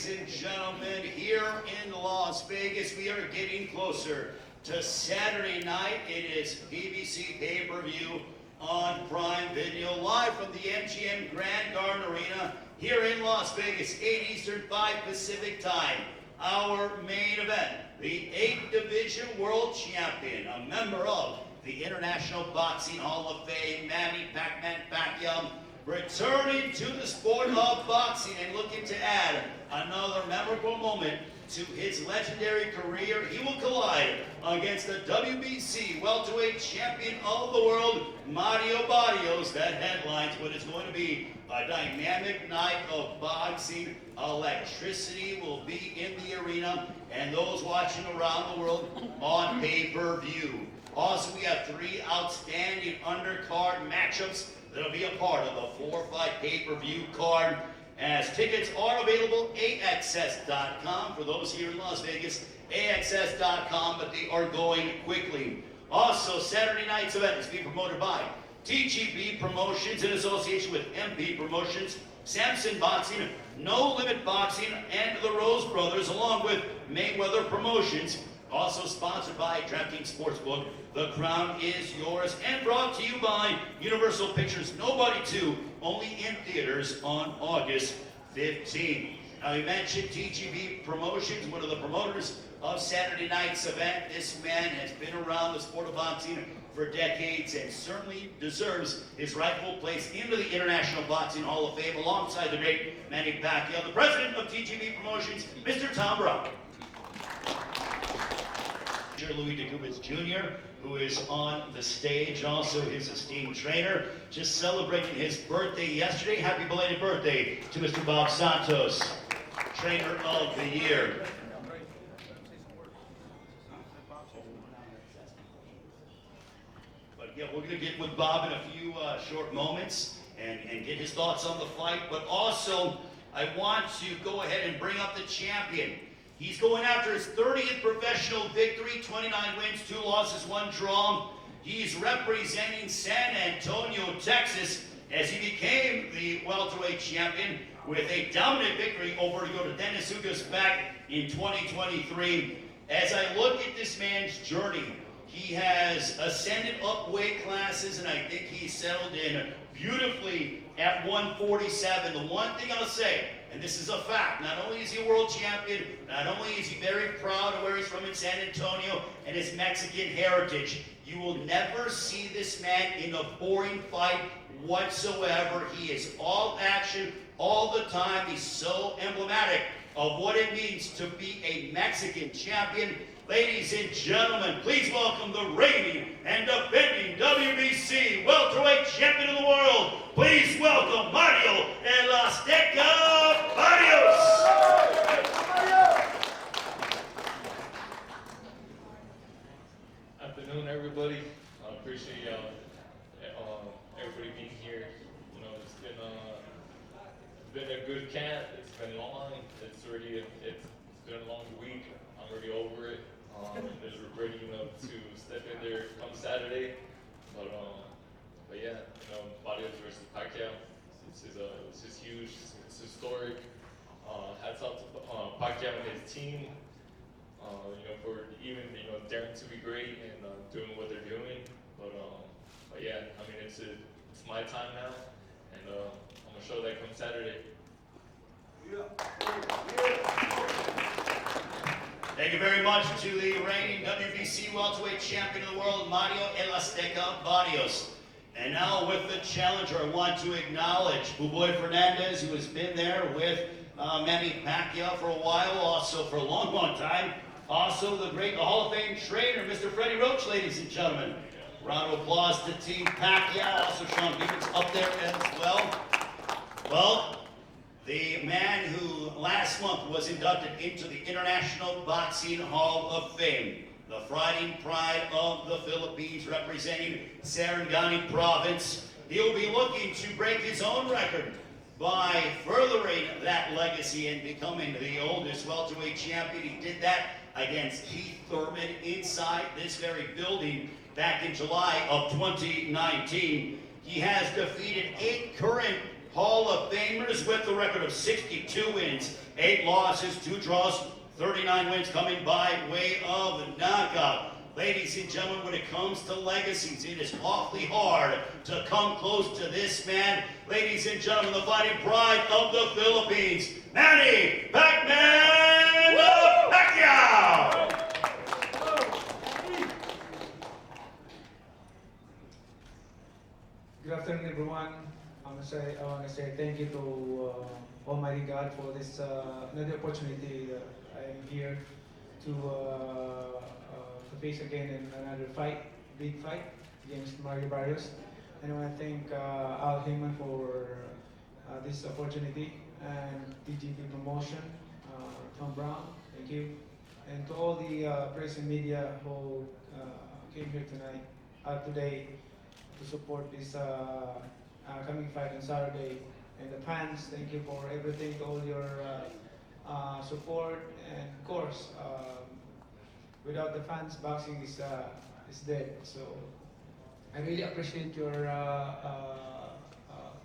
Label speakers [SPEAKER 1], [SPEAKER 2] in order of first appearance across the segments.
[SPEAKER 1] and gentlemen, here in Las Vegas, we are getting closer to Saturday night. It is PBC pay-per-view on Prime Video, live from the MGM Grand Garden Arena here in Las Vegas, 8 Eastern, 5 Pacific time. Our main event, the 8th Division World Champion, a member of the International Boxing Hall of Fame, Manny Pacquiao, returning to the sport of boxing and looking to add another memorable moment to his legendary career. He will collide against the WBC welterweight champion of the world, Manny Barrios. That headlines what is going to be a dynamic night of boxing. Electricity will be in the arena, and those watching around the world on pay-per-view. Also, we have 3 outstanding undercard matchups that'll be a part of the 4-fight pay-per-view card. As tickets are available, AXS.com. For those here in Las Vegas, AXS.com, but they are going quickly. Also, Saturday night's event is being promoted by TGB Promotions in association with MP Promotions, Samson Boxing, No Limit Boxing, and the Rose Brothers, along with Mayweather Promotions. Also sponsored by DraftKings Sportsbook. The crown is yours, and brought to you by Universal Pictures. Nobody 2, only in theaters on August 15th. Now, we mentioned TGB Promotions, one of the promoters of Saturday night's event. This man has been around the sport of boxing for decades and certainly deserves his rightful place into the International Boxing Hall of Fame alongside the great Manny Pacquiao. The president of TGB Promotions, Mr. Tom Brown. Louis DeGubitz Jr., who is on the stage, also his esteemed trainer, just celebrating his birthday yesterday. Happy belated birthday to Mr. Bob Santos, trainer of the year. But yeah, we're going to get with Bob in a few short moments and get his thoughts on the fight. But also, I want to go ahead and bring up the champion. He's going after his 30th professional victory, 29 wins, 2 losses, 1 draw. He's representing San Antonio, Texas, as he became the welterweight champion with a dominant victory over Dennis Ugas back in 2023. As I look at this man's journey, he has ascended up weight classes, and I think he's settled in beautifully at 147. The one thing I'll say, and this is a fact, not only is he a world champion, not only is he very proud of where he's from in San Antonio and his Mexican heritage, you will never see this man in a boring fight whatsoever. He is all action all the time. He's so emblematic of what it means to be a Mexican champion. Ladies and gentlemen, please welcome the reigning and defending WBC welterweight champion of the world. Please welcome Mario El Azteca Barrios.
[SPEAKER 2] Afternoon, everybody. I appreciate everybody being here. You know, it's been a good camp. It's been long. It's been a long week. I'm already over it. There's ready, to step in there come Saturday. But yeah, Barrios versus Pacquiao. This is huge. It's historic. Hats off to Pacquiao and his team. For even daring to be great and doing what they're doing. But yeah, it's my time now, and I'm gonna show that come Saturday.
[SPEAKER 1] Thank you very much to the reigning WBC welterweight champion of the world, Mario El Azteca Barrios. And now with the challenger, I want to acknowledge Buboy Fernandez, who has been there with Manny Pacquiao for a while, also for a long, long time. Also the great Hall of Fame trainer, Mr. Freddie Roach, ladies and gentlemen. Round of applause to Team Pacquiao. Also Sean Beamon's up there as well. Well, the man who last month was inducted into the International Boxing Hall of Fame, the fighting pride of the Philippines, representing Sarangani Province. He'll be looking to break his own record by furthering that legacy and becoming the oldest welterweight champion. He did that against Keith Thurman inside this very building back in July of 2019. He has defeated 8 current Hall of Famers with the record of 62 wins, 8 losses, 2 draws, 39 wins coming by way of knockout. Ladies and gentlemen, when it comes to legacies, it is awfully hard to come close to this man. Ladies and gentlemen, the fighting pride of the Philippines, Manny Pacquiao!
[SPEAKER 3] Good afternoon, everyone. I want to say thank you to Almighty God for this another opportunity that I am here to face again in another fight, big fight against Barrios. And I want to thank Al Heyman for this opportunity and TGP Promotion, Tom Brown, thank you, and to all the press and media who came here today to support this coming fight on Saturday. And the fans, thank you for everything, to all your support. And of course, without the fans, boxing is dead. So I really appreciate your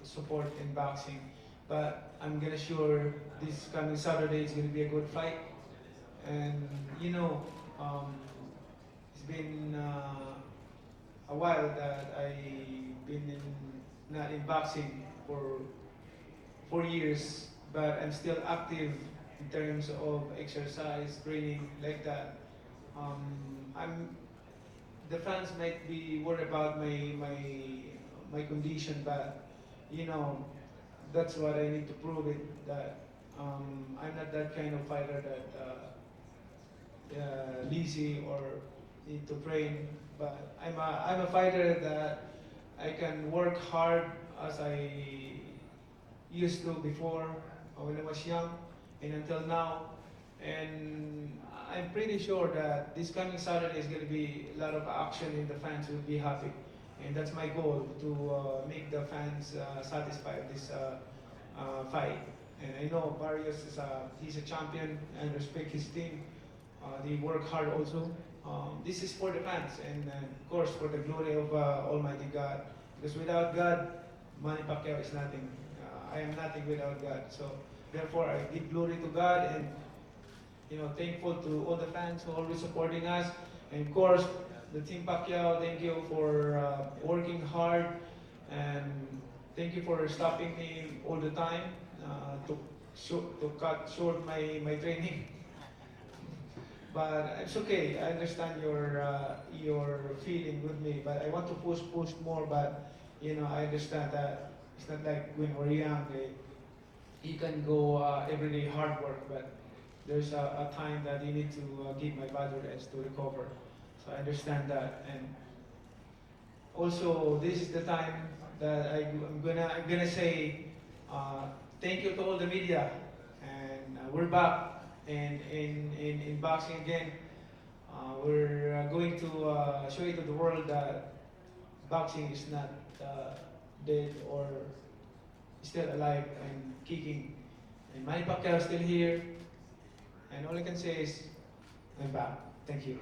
[SPEAKER 3] support in boxing. But I'm gonna sure this coming Saturday is gonna be a good fight. And you know, it's been a while that I've been not in boxing for 4 years, but I'm still active in terms of exercise, training, like that. The fans might be worried about my condition, but you know, that's what I need to prove it, that I'm not that kind of fighter that lazy or need to train. But I'm a fighter that I can work hard as I used to before when I was young and until now. And I'm pretty sure that this coming Saturday is going to be a lot of action and the fans will be happy. And that's my goal, to make the fans satisfied with this fight. And I know Barrios he's a champion, and respect his team. They work hard also. This is for the fans, and of course for the glory of Almighty God. Because without God, Manny Pacquiao is nothing. I am nothing without God. So therefore, I give glory to God, and thankful to all the fans who are always supporting us, and of course the Team Pacquiao. Thank you for working hard, and thank you for stopping me all the time to cut short my training. But it's okay. I understand your feeling with me. But I want to push more. But I understand that it's not like when we're young. You can go everyday hard work, but there's a time that you need to give my body rest to recover. So I understand that. And also, this is the time that I'm gonna say thank you to all the media, and we're back. And in boxing again, we're going to show it to the world that boxing is not dead or still alive and kicking. And Manny Pacquiao is still here. And all I can say is, I'm back. Thank you.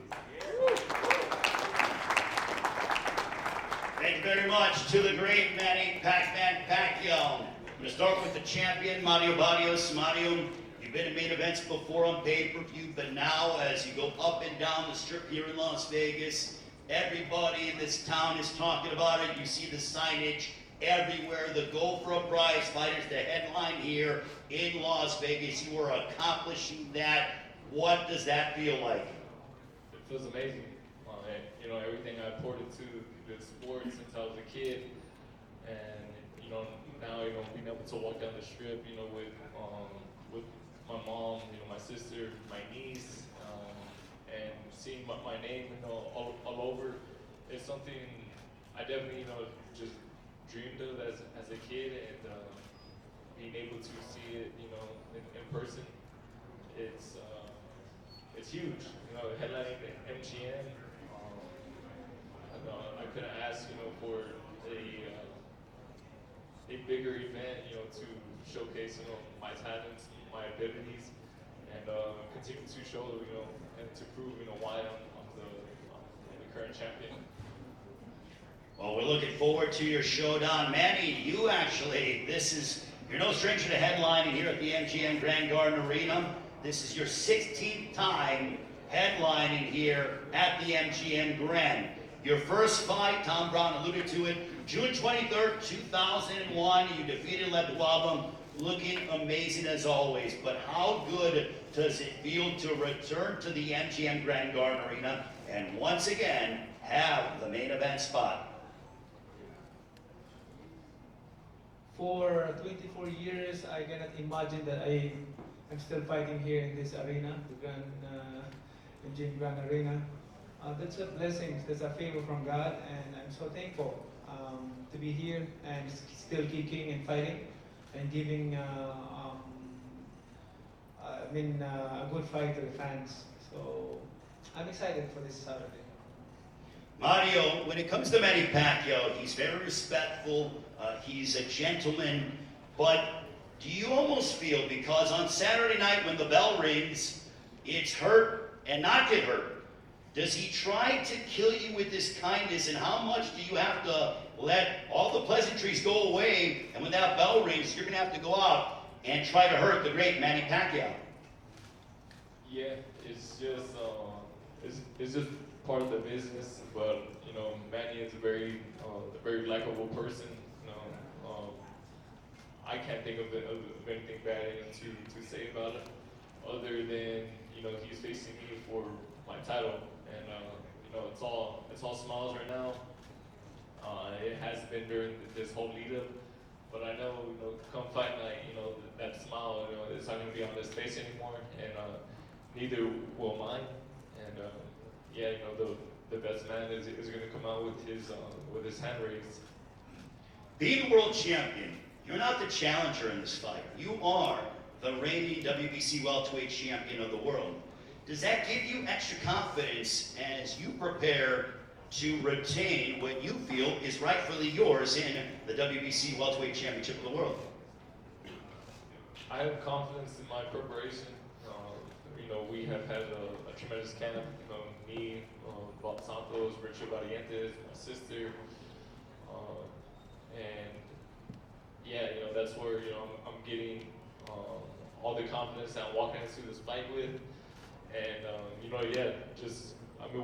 [SPEAKER 1] Thank you very much to the great Manny Pacquiao. I'm going to start with the champion, Mario Barrios. Mario, you've been in main events before on pay-per-view, but now as you go up and down the strip here in Las Vegas, everybody in this town is talking about it. You see the signage everywhere. The Go for a Prize fighters, the headline here in Las Vegas. You are accomplishing that. What does that feel like?
[SPEAKER 2] It feels amazing. Everything I poured into the sport since I was a kid, and now being able to walk down the strip, with my mom, my sister, my niece, and seeing my name, all over, is something I definitely, just dreamed of as a kid, and being able to see it, in person, it's huge. Headlining MGM, I couldn't ask, for a bigger event, to showcase, my talents, my abilities, and continue to show, and to prove, why I'm the current champion.
[SPEAKER 1] Well, we're looking forward to your showdown. Manny, you're no stranger to headlining here at the MGM Grand Garden Arena. This is your 16th time headlining here at the MGM Grand. Your first fight, Tom Brown alluded to it, June 23rd, 2001. You defeated Lebwabam, looking amazing as always. But how good does it feel to return to the MGM Grand Garden Arena and once again have the main event spot?
[SPEAKER 3] For 24 years, I cannot imagine that I'm still fighting here in this arena, the MGM Grand Arena. That's a blessing, that's a favor from God, and I'm so thankful to be here and still kicking and fighting and giving a good fight to the fans. So I'm excited for this Saturday.
[SPEAKER 1] Mario, when it comes to Manny Pacquiao, he's very respectful, he's a gentleman, but do you almost feel, because on Saturday night when the bell rings, it's hurt and not get hurt? Does he try to kill you with his kindness, and how much do you have to let all the pleasantries go away, and when that bell rings, you're going to have to go out and try to hurt the great Manny Pacquiao?
[SPEAKER 2] Yeah, it's just part of the business. But you know, Manny is a very likable person. You know, I can't think of anything bad to say about it, other than he's facing me for my title, and it's all smiles right now. It has been during this whole lead up, but I know come fight night, that smile, it's not gonna be on his face anymore, and neither will mine. And yeah, the best man is going to come out with his hand raised.
[SPEAKER 1] Being the world champion, you're not the challenger in this fight. You are the reigning WBC welterweight champion of the world. Does that give you extra confidence as you prepare to retain what you feel is rightfully yours in the WBC welterweight championship of the world?
[SPEAKER 2] I have confidence in my preparation. We have had a tremendous camp. Me, Bob Santos, Richard Barrios, my sister, and yeah, that's where I'm getting all the confidence that I'm walking into this fight with, and yeah,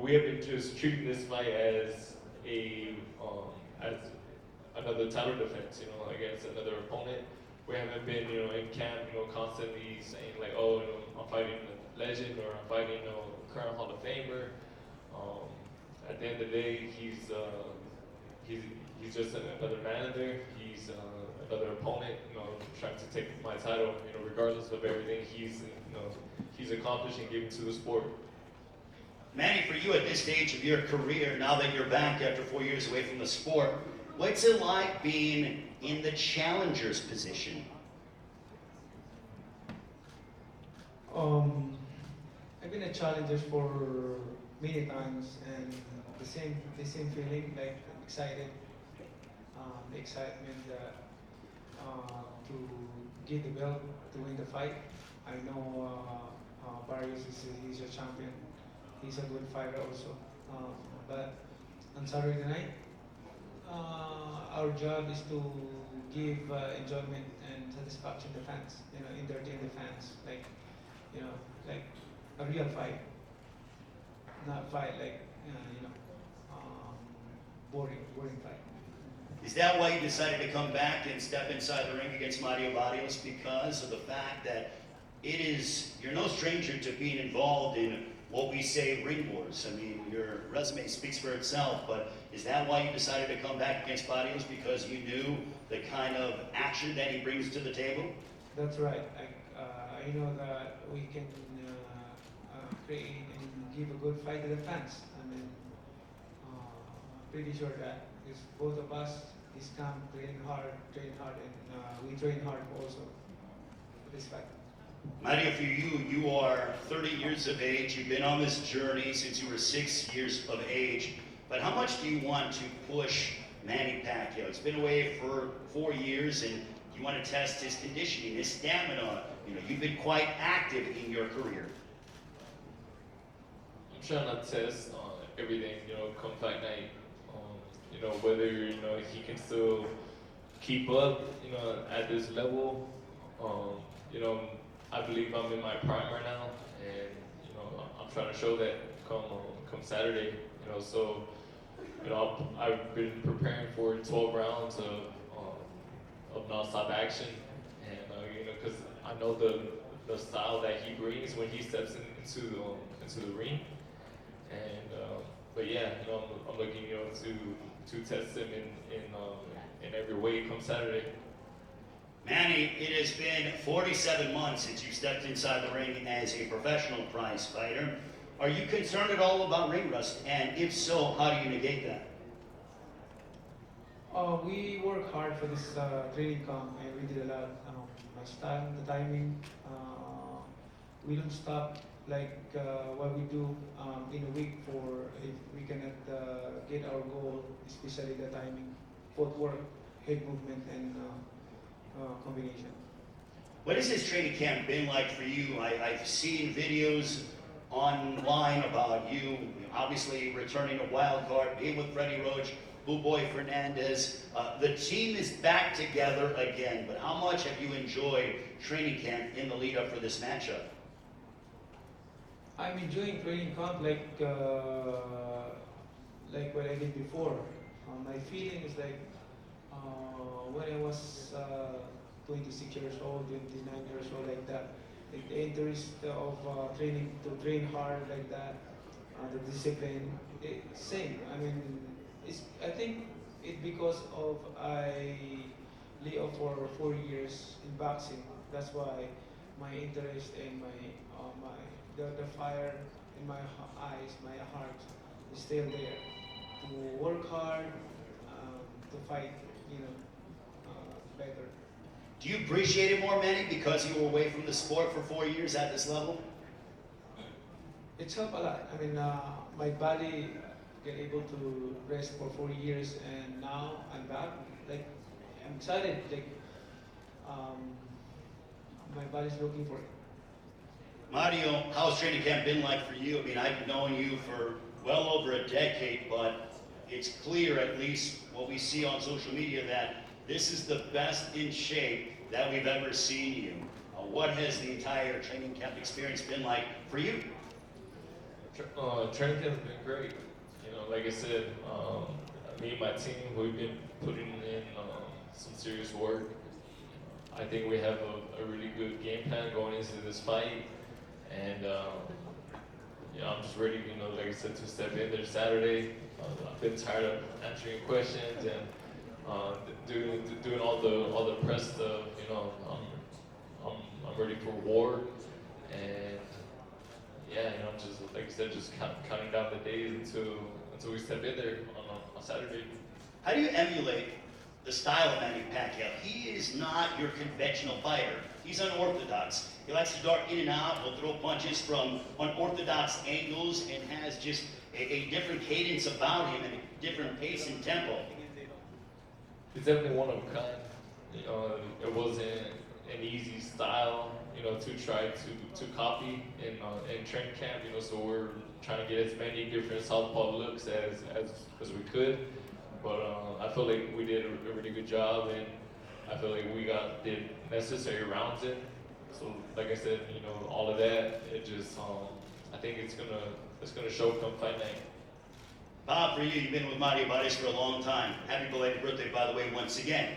[SPEAKER 2] we have been just treating this fight as as another title defense, against another opponent. We haven't been, in camp, constantly saying like, oh, I'm fighting a legend, or I'm fighting, current Hall of Famer. At the end of the day, he's just another manager. He's another opponent, trying to take my title, regardless of everything he's accomplished and given to the sport.
[SPEAKER 1] Manny, for you at this stage of your career, now that you're back after 4 years away from the sport, what's it like being in the challenger's position?
[SPEAKER 3] I've been a challenger for many times, and the same feeling, like excited, the excitement to get the belt, to win the fight. I know Barrios he's a champion. He's a good fighter also. But on Saturday night, our job is to give enjoyment and satisfaction to fans. Entertain the fans, like a real fight, not fight like boring fight.
[SPEAKER 1] Is that why you decided to come back and step inside the ring against Manny Barrios? Because of the fact that you're no stranger to being involved in what we say ring wars. I mean, your resume speaks for itself, but is that why you decided to come back against Barrios? Because you knew the kind of action that he brings to the table?
[SPEAKER 3] That's right. I know that we can create and give a good fight to the fans. I mean, pretty sure that because both of us is come train hard, and we train hard also for this fight.
[SPEAKER 1] Mario, for you, you are 30 years of age. You've been on this journey since you were 6 years of age. But how much do you want to push Manny Pacquiao? He's been away for 4 years, and you want to test his conditioning, his stamina. You've been quite active in your career.
[SPEAKER 2] I'm trying to test everything, come fight night. whether he can still keep up, at this level. You know, I believe I'm in my prime right now, and I'm trying to show that come Saturday. So I've been preparing for 12 rounds of nonstop action, and because I know the style that he brings when he steps into the ring, and but yeah, I'm looking to test him in every way come Saturday.
[SPEAKER 1] Manny, it has been 47 months since you stepped inside the ring as a professional prize fighter. Are you concerned at all about ring rust? And if so, how do you negate that?
[SPEAKER 3] We work hard for this training camp, and we did a lot. My style, the timing. We don't stop like what we do in a week for if we cannot get our goal, especially the timing, footwork, head movement, and combination.
[SPEAKER 1] What has this training camp been like for you? I've seen videos online about you obviously returning a wild card, being with Freddie Roach, Boy Fernandez. The team is back together again, but how much have you enjoyed training camp in the lead up for this matchup?
[SPEAKER 3] I'm enjoying training camp like what I did before. My feeling is like when I was 26 years old, 29 years old, like that. Like the interest of training to train hard like that, the discipline, same. I mean, I think it's because of I lay off for 4 years in boxing. That's why my interest and the fire in my eyes, my heart is still there. To work hard, to fight, better.
[SPEAKER 1] Do you appreciate it more, Manny, because you were away from the sport for 4 years at this level?
[SPEAKER 3] It's helped a lot. I mean, my body get able to rest for 4 years, and now I'm back. Like, I'm excited. Like, my body's looking for it.
[SPEAKER 1] Mario, how's training camp been like for you? I mean, I've known you for well over a decade, but it's clear, at least what we see on social media, that this is the best in shape that we've ever seen you. What has the entire training camp experience been like for you?
[SPEAKER 2] Training camp's been great. Like I said, me and my team, we've been putting in some serious work. I think we have a really good game plan going into this fight, and I'm just ready, like I said, to step in there Saturday. I've been tired of answering questions and doing all the press stuff. I'm ready for war, and yeah, just like I said, just counting down the days until we step in there on Saturday.
[SPEAKER 1] How do you emulate the style of Manny Pacquiao? He is not your conventional fighter. He's unorthodox. He likes to dart in and out. He'll throw punches from unorthodox angles and has just a different cadence about him and a different pace and tempo.
[SPEAKER 2] It's definitely one of a kind. It wasn't an easy style, to try to copy in training camp. So we're trying to get as many different southpaw looks as we could. But I feel like we did a really good job, and I feel like we got the necessary rounds in. So like I said, all of that, it just I think it's gonna show come fight night.
[SPEAKER 1] Bob, for you, you've been with Mario Barrios for a long time. Happy belated birthday, by the way, once again.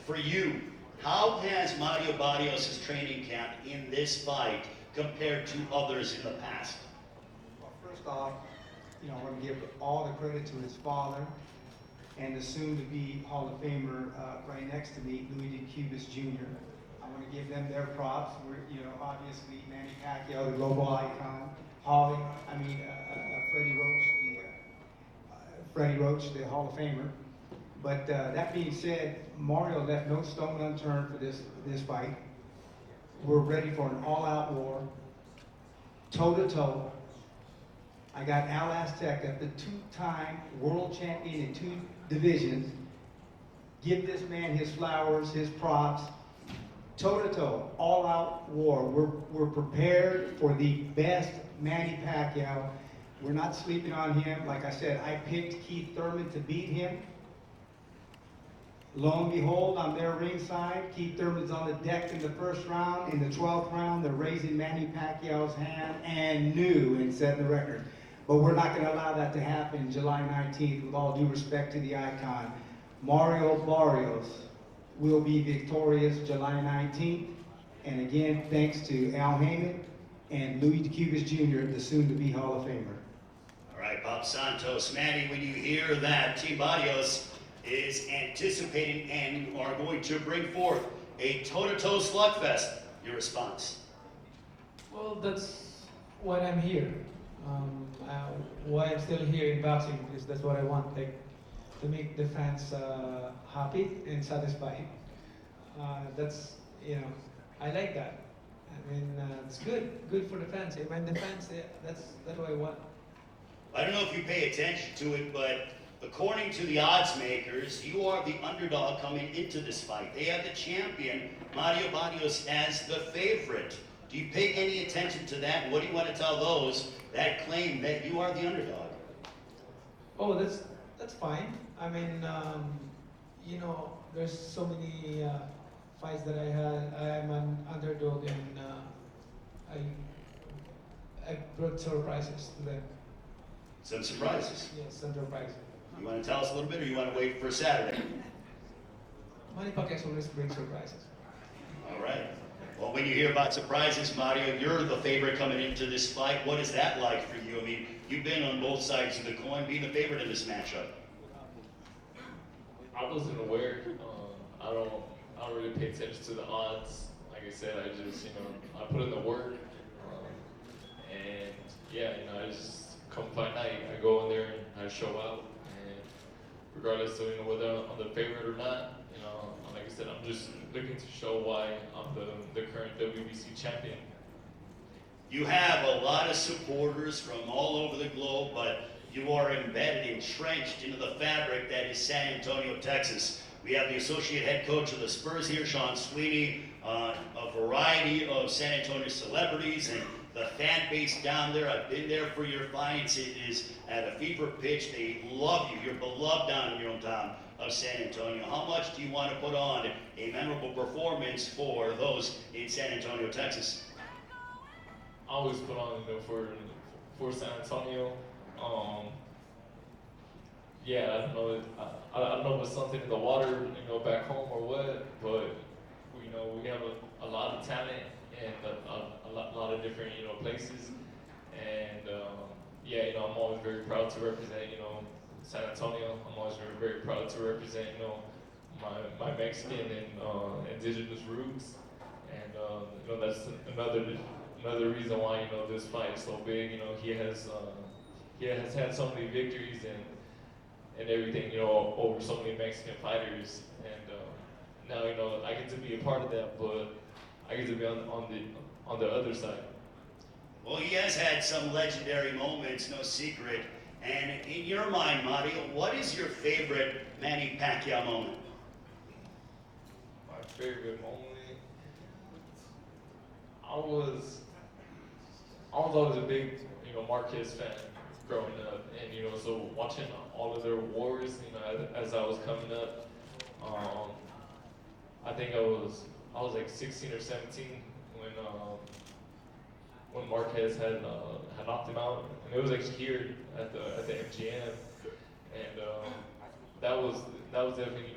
[SPEAKER 1] For you, how has Mario Barrios' training camp in this fight compared to others in the past?
[SPEAKER 4] Well, first off, I want to give all the credit to his father and the soon-to-be Hall of Famer right next to me, Louis D. Cubas Jr. I want to give them their props. Obviously Manny Pacquiao, the global icon, Freddie Roach, the Hall of Famer. But that being said, Mario left no stone unturned for this fight. We're ready for an all-out war, toe-to-toe. I got Al Azteca, the two-time world champion in 2 divisions. Give this man his flowers, his props. Toe-to-toe, all-out war. We're prepared for the best Manny Pacquiao We're not sleeping on him. Like I said, I picked Keith Thurman to beat him. Lo and behold, I'm there ringside. Keith Thurman's on the deck in the first round. In the 12th round, they're raising Manny Pacquiao's hand and knew and set the record. But we're not going to allow that to happen July 19th, with all due respect to the icon. Mario Barrios will be victorious July 19th. And again, thanks to Al Heyman and Louis DeCubas Jr., the soon-to-be Hall of Famer.
[SPEAKER 1] All right, Bob Santos. Manny, when you hear that Team Barrios is anticipating and are going to bring forth a toe-to-toe slugfest, your response?
[SPEAKER 3] Well, that's why I'm here. Why I'm still here in boxing, because that's what I want, like, to make the fans happy and satisfied. That's, you know, I like that. I mean, it's good for the fans. I mean, the fans, that's what I want.
[SPEAKER 1] I don't know if you pay attention to it, but according to the odds makers, you are the underdog coming into this fight. They have the champion, Mario Barrios, as the favorite. Do you pay any attention to that? What do you want to tell those that claim that you are the underdog?
[SPEAKER 3] Oh, that's fine. I mean, you know, there's so many fights that I had. I'm an underdog, and I brought surprises to them.
[SPEAKER 1] Some surprises.
[SPEAKER 3] Yes, some surprises.
[SPEAKER 1] You want to tell us a little bit, or you want to wait for Saturday?
[SPEAKER 3] Manny Pacquiao always brings surprises.
[SPEAKER 1] All right. Well, when you hear about surprises, Mario, you're the favorite coming into this fight. What is that like for you? I mean, you've been on both sides of the coin, being the favorite in this matchup.
[SPEAKER 2] I wasn't aware. I don't really pay attention to the odds. Like I said, I just, I put in the work. And yeah, I just come fight night, I go in there and I show out. And regardless of whether I'm the favorite or not, like I said, I'm just looking to show why I'm the current WBC champion.
[SPEAKER 1] You have a lot of supporters from all over the globe, but you are embedded, entrenched into the fabric that is San Antonio, Texas. We have the associate head coach of the Spurs here, Sean Sweeney, a variety of San Antonio celebrities, and the fan base down there. I've been there for your fights. It is at a fever pitch. They love you. You're beloved down in your hometown of San Antonio. How much do you want to put on a memorable performance for those in San Antonio, Texas?
[SPEAKER 2] I always put on, for San Antonio. Yeah, I don't know. I don't know if it's something in the water, back home or what, but we have a lot of talent and a lot of different, places, and yeah, I'm always very proud to represent, San Antonio. I'm always very proud to represent, my Mexican and indigenous roots, and that's another reason why this fight is so big. He has had so many victories and everything, over so many Mexican fighters, and now I get to be a part of that, but I get to be on the other side.
[SPEAKER 1] Well, he has had some legendary moments, no secret. And in your mind, Mario, what is your favorite Manny Pacquiao moment?
[SPEAKER 2] My favorite moment. I was always a big, Marquez fan growing up, and so watching all of their wars, as I was coming up, I think I was like 16 or 17 when Marquez had knocked him out, and it was actually here at the MGM, and that was definitely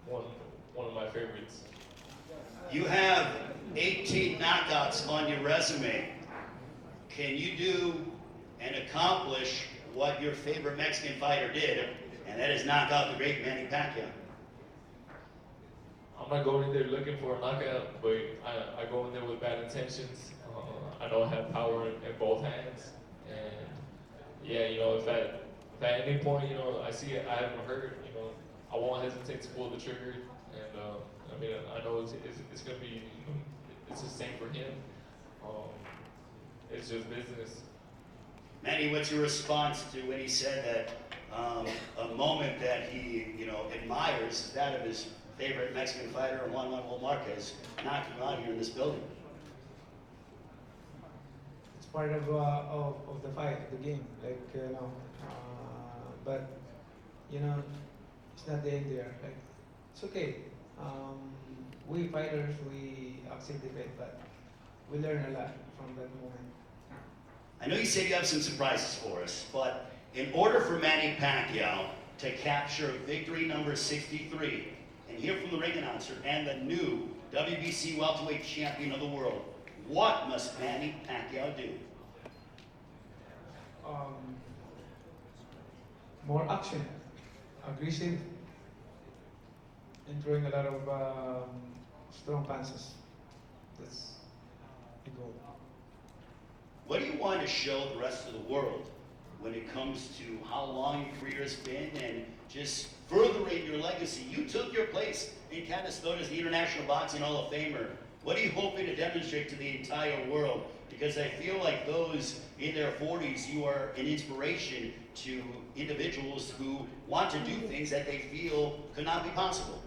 [SPEAKER 2] one of my favorites.
[SPEAKER 1] You have 18 knockouts on your resume. Can you do and accomplish what your favorite Mexican fighter did, and that is knock out the great Manny Pacquiao?
[SPEAKER 2] I'm not going in there looking for a knockout, but I go in there with bad intentions. I know I have power in both hands, and yeah, if at any point, I see I haven't hurt, I won't hesitate to pull the trigger, and I know it's gonna be, it's the same for him. It's just business.
[SPEAKER 1] Manny, what's your response to when he said that a moment that he, admires is that of his favorite Mexican fighter, Juan Manuel Marquez, knocking him out here in this building?
[SPEAKER 2] It's
[SPEAKER 3] part of the fight, the game. Like but it's not the end there. Like it's okay. We fighters, we accept defeat, but we learn a lot from that moment.
[SPEAKER 1] I know you said you have some surprises for us, but in order for Manny Pacquiao to capture victory number 63 and hear from the ring announcer and the new WBC welterweight champion of the world, what must Manny Pacquiao do?
[SPEAKER 3] More action, aggressive, and throwing a lot of strong punches. That's the goal.
[SPEAKER 1] What do you want to show the rest of the world when it comes to how long your career has been and just furthering your legacy? You took your place in Canastota as the International Boxing Hall of Famer. What are you hoping to demonstrate to the entire world? Because I feel like those in their 40s, you are an inspiration to individuals who want to do things that they feel could not be possible.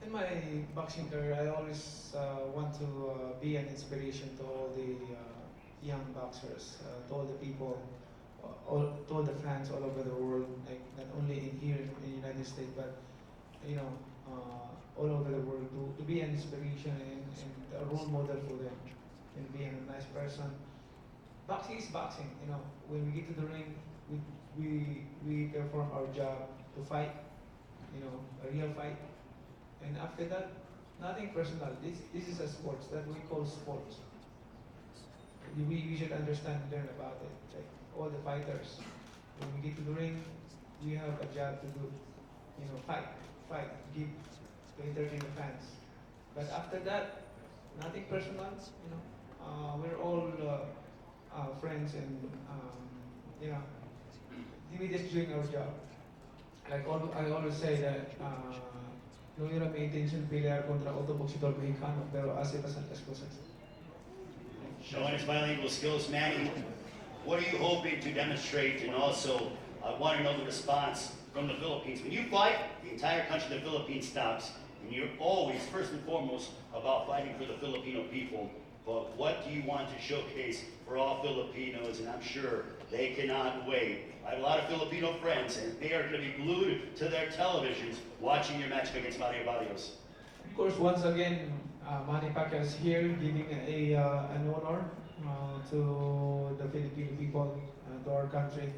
[SPEAKER 3] In my boxing career, I always want to be an inspiration to all the young boxers, to all the people, to all the fans all over the world, like not only in here in the United States, but all over the world, to be an inspiration and a role model for them, and being a nice person. Boxing is boxing, When we get to the ring, we perform our job to fight, a real fight. And after that, nothing personal. This is a sports that we call sports. We should understand and learn about it. Like all the fighters, when we get to the ring, we have a job to do. Fight, give, to entertain the fans. But after that, nothing personal. We're all friends, and we just doing our job. Like I always say that. No yun ang may intention pelear contra otro boxeador mexicano, pero hace pasan las cosas.
[SPEAKER 1] Showing his bilingual skills, Manny, what are you hoping to demonstrate? And also, I want to know the response from the Philippines. When you fight, the entire country of the Philippines stops, and you're always, first and foremost, about fighting for the Filipino people. But what do you want to showcase for all Filipinos? And I'm sure they cannot wait. I have a lot of Filipino friends, and they are going to be glued to their televisions watching your match against Mario Barrios.
[SPEAKER 3] Of course, once again, Manny Pacquiao is here giving an honor to the Filipino people, to our country.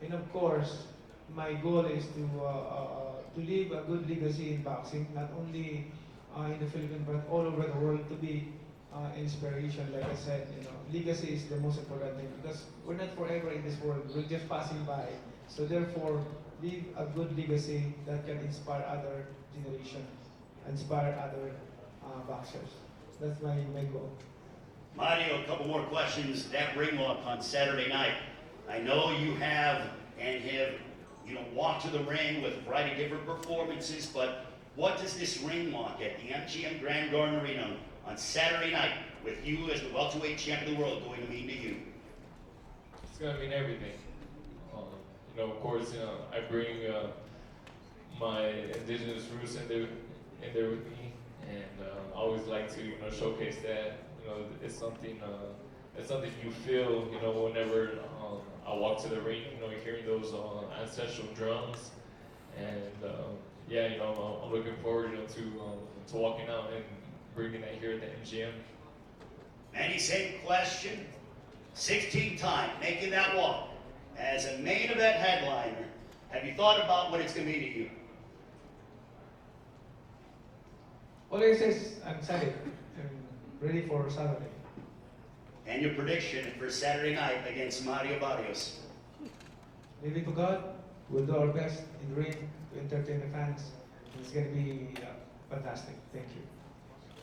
[SPEAKER 3] And of course, my goal is to leave a good legacy in boxing, not only in the Philippines, but all over the world, to be inspiration. Like I said, legacy is the most important thing, because we're not forever in this world. We're just passing by. So therefore, leave a good legacy that can inspire other generation, inspire other boxers. That's my goal.
[SPEAKER 1] Mario, a couple more questions. That ring walk on Saturday night. I know you have walked to the ring with a variety of different performances, but what does this ring walk at the MGM Grand Garden Arena on Saturday night with you as the welterweight champion of the world going to mean to you?
[SPEAKER 2] It's gonna mean everything. Of course, I bring my indigenous roots in there with me, and I always like to showcase that. It's something you feel whenever I walk to the ring. Hearing those ancestral drums, and I'm looking forward to walking out and bringing that here at the MGM.
[SPEAKER 1] Manny, same question. 16th time making that walk as a main event headliner. Have you thought about what it's going to mean to you?
[SPEAKER 3] All I say is I'm excited and ready for Saturday.
[SPEAKER 1] And your prediction for Saturday night against Mario Barrios?
[SPEAKER 3] Leave it to God. We'll do our best in the ring to entertain the fans. It's going to be fantastic. Thank you.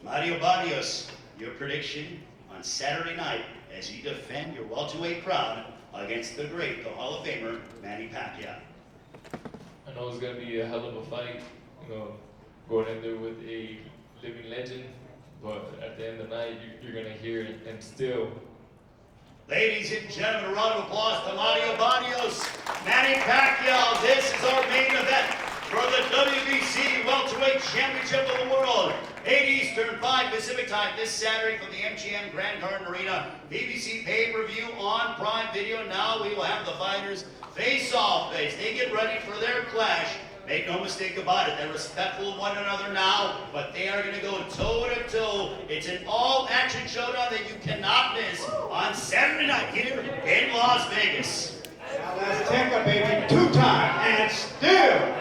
[SPEAKER 1] Mario Barrios, your prediction on Saturday night as you defend your welterweight crown against the great, the Hall of Famer, Manny Pacquiao.
[SPEAKER 2] I know it's going to be a hell of a fight, going in there with a living legend, but at the end of the night, you're going to hear it and still.
[SPEAKER 1] Ladies and gentlemen, a round of applause to Mario Barrios, Manny Pacquiao. This is our main event for the WBC welterweight Heavyweight Championship of the World. 8 Eastern, 5 Pacific time this Saturday from the MGM Grand Garden Arena. BBC pay-per-view on Prime Video. Now we will have the fighters face off as they get ready for their clash. Make no mistake about it, they're respectful of one another now, but they are going to go toe-to-toe. It's an all-action showdown that you cannot miss on Saturday night here in Las Vegas.
[SPEAKER 4] Now let's take a baby 2 times and still